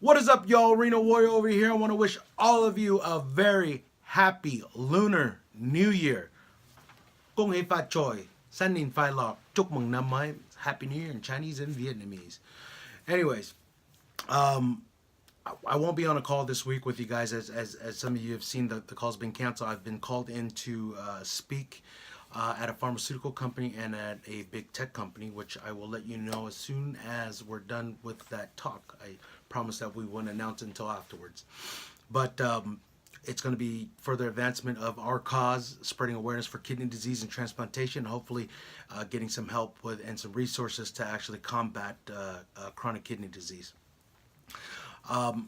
What is up, y'all? Reno Warrior over here. I want to wish all of you a very happy Lunar New Year.恭喜发财, San Nin Phai Lok, Chúc mừng năm mới, Happy New Year in Chinese and Vietnamese. Anyways, I won't be on a call this week with you guys, as some of you have seen the call's been canceled. I've been called in to speak at a pharmaceutical company and at a big tech company, which I will let you know as soon as we're done with that talk. I promise that we won't announce it until afterwards. But it's going to be further advancement of our cause, spreading awareness for kidney disease and transplantation, hopefully getting some help with and some resources to actually combat chronic kidney disease. To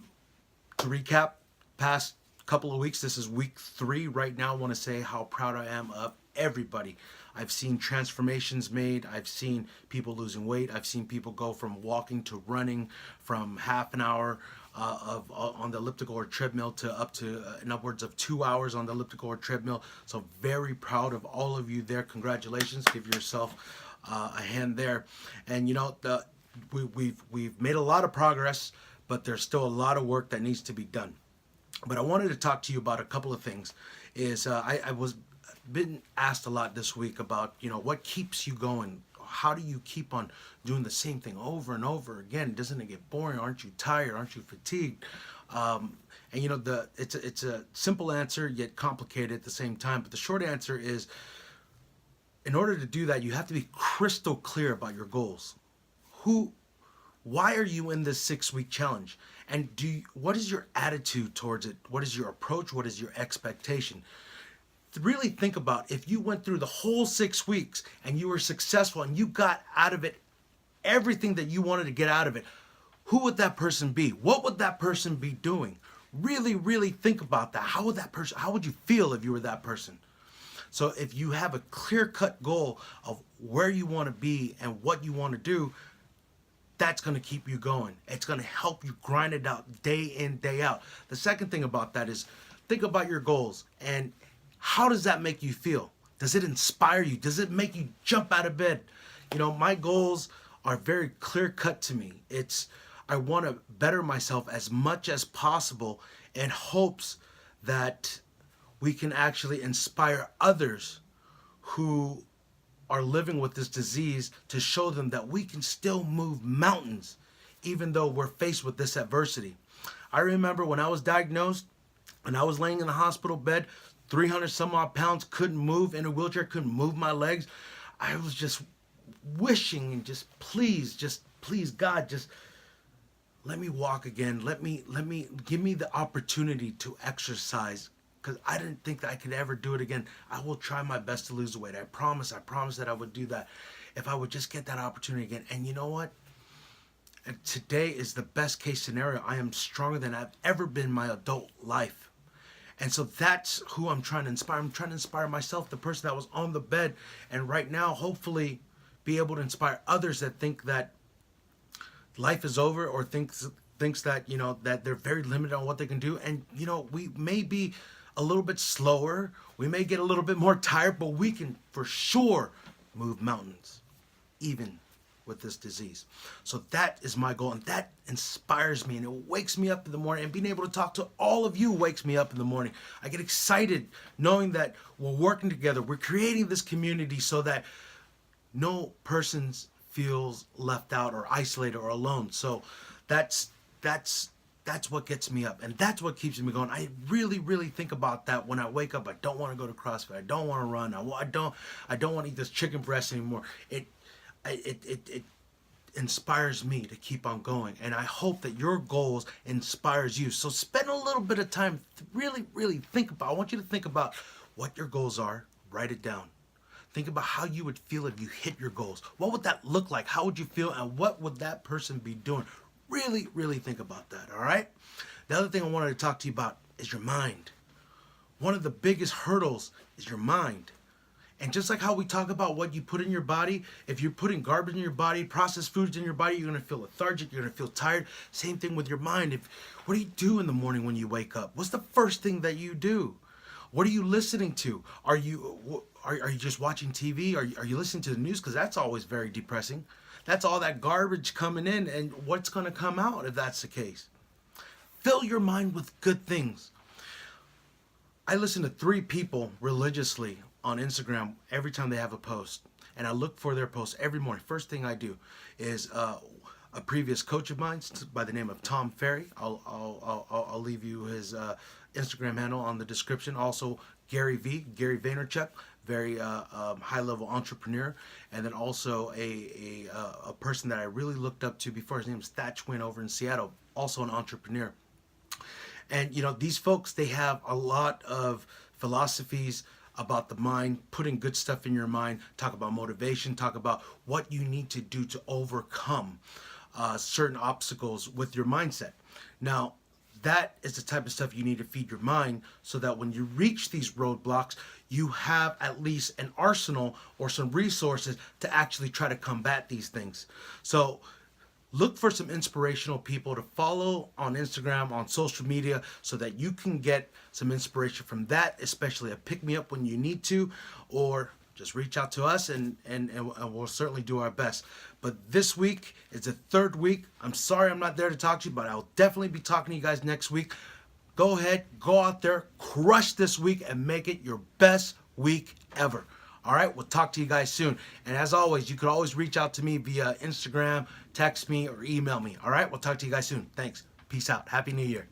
recap, past couple of weeks, this is week 3 right now. I want to say how proud I am of everybody. I've seen transformations made. I've seen people losing weight. I've seen people go from walking to running, from half an hour on the elliptical or treadmill to up to and upwards of 2 hours on the elliptical or treadmill. So very proud of all of you there. Congratulations. Give yourself a hand there. And you know, we've made a lot of progress, but there's still a lot of work that needs to be done. But I wanted to talk to you about a couple of things. I was been asked a lot this week about, you know, what keeps you going? How do you keep on doing the same thing over and over again? Doesn't it get boring? Aren't you tired? Aren't you fatigued? And you know, it's a simple answer yet complicated at the same time. But the short answer is, in order to do that, you have to be crystal clear about your goals. Why are you in this 6-week challenge? And what is your attitude towards it? What is your approach? What is your expectation? Really think about, if you went through the whole 6 weeks and you were successful and you got out of it everything that you wanted to get out of it, who would that person be? What would that person be doing? Really think about that. How would you feel if you were that person? So if you have a clear-cut goal of where you want to be and what you want to do, that's going to keep you going. It's going to help you grind it out day in, day out. The second thing about that is, think about your goals and how does that make you feel? Does it inspire you? Does it make you jump out of bed? You know, my goals are very clear cut to me. I want to better myself as much as possible in hopes that we can actually inspire others who are living with this disease, to show them that we can still move mountains even though we're faced with this adversity. I remember when I was diagnosed and I was laying in the hospital bed, 300 some odd pounds, couldn't move in a wheelchair, couldn't move my legs. I was just wishing and just please God, just let me walk again. Give me the opportunity to exercise, because I didn't think that I could ever do it again. I will try my best to lose the weight. I promise that I would do that if I would just get that opportunity again. And you know what? Today is the best case scenario. I am stronger than I've ever been in my adult life. And so that's who I'm trying to inspire. I'm trying to inspire myself, the person that was on the bed, and right now hopefully be able to inspire others that think that life is over, or thinks that, you know, that they're very limited on what they can do. And you know, we may be a little bit slower, we may get a little bit more tired, but we can for sure move mountains, even with this disease. So that is my goal, and that inspires me, and it wakes me up in the morning. And being able to talk to all of you wakes me up in the morning. I get excited knowing that we're working together. We're creating this community so that no person feels left out or isolated or alone. So that's what gets me up, and that's what keeps me going. I really think about that when I wake up. I don't want to go to CrossFit. I don't want to run. I don't want to eat this chicken breast anymore. It inspires me to keep on going, and I hope that your goals inspires you. So spend a little bit of time, really think about. I want you to think about what your goals are. Write it down. Think about how you would feel if you hit your goals. What would that look like? How would you feel, and what would that person be doing? Really think about that. All right. The other thing I wanted to talk to you about is your mind. One of the biggest hurdles is your mind. And just like how we talk about what you put in your body, if you're putting garbage in your body, processed foods in your body, you're going to feel lethargic, you're going to feel tired. Same thing with your mind. What do you do in the morning when you wake up? What's the first thing that you do? What are you listening to? Are you just watching TV? Are you listening to the news? Because that's always very depressing. That's all that garbage coming in, and what's going to come out if that's the case? Fill your mind with good things. I listen to 3 people religiously on Instagram every time they have a post, and I look for their posts every morning. First thing I do is a previous coach of mine by the name of Tom Ferry. I'll leave you his Instagram handle on the description. Also Gary Vaynerchuk, very high level entrepreneur, and then also a person that I really looked up to before. His name is Thatch Wynn over in Seattle, also an entrepreneur. And these folks, they have a lot of philosophies about the mind, putting good stuff in your mind, talk about motivation, talk about what you need to do to overcome certain obstacles with your mindset. Now, that is the type of stuff you need to feed your mind so that when you reach these roadblocks, you have at least an arsenal or some resources to actually try to combat these things. So look for some inspirational people to follow on Instagram, on social media, so that you can get some inspiration from that, especially a pick-me-up when you need to, or just reach out to us and we'll certainly do our best. But this week is the 3rd week. I'm sorry I'm not there to talk to you, but I'll definitely be talking to you guys next week. Go ahead, go out there, crush this week, and make it your best week ever. All right, we'll talk to you guys soon. And as always, you can always reach out to me via Instagram, text me, or email me. All right, we'll talk to you guys soon. Thanks. Peace out. Happy New Year.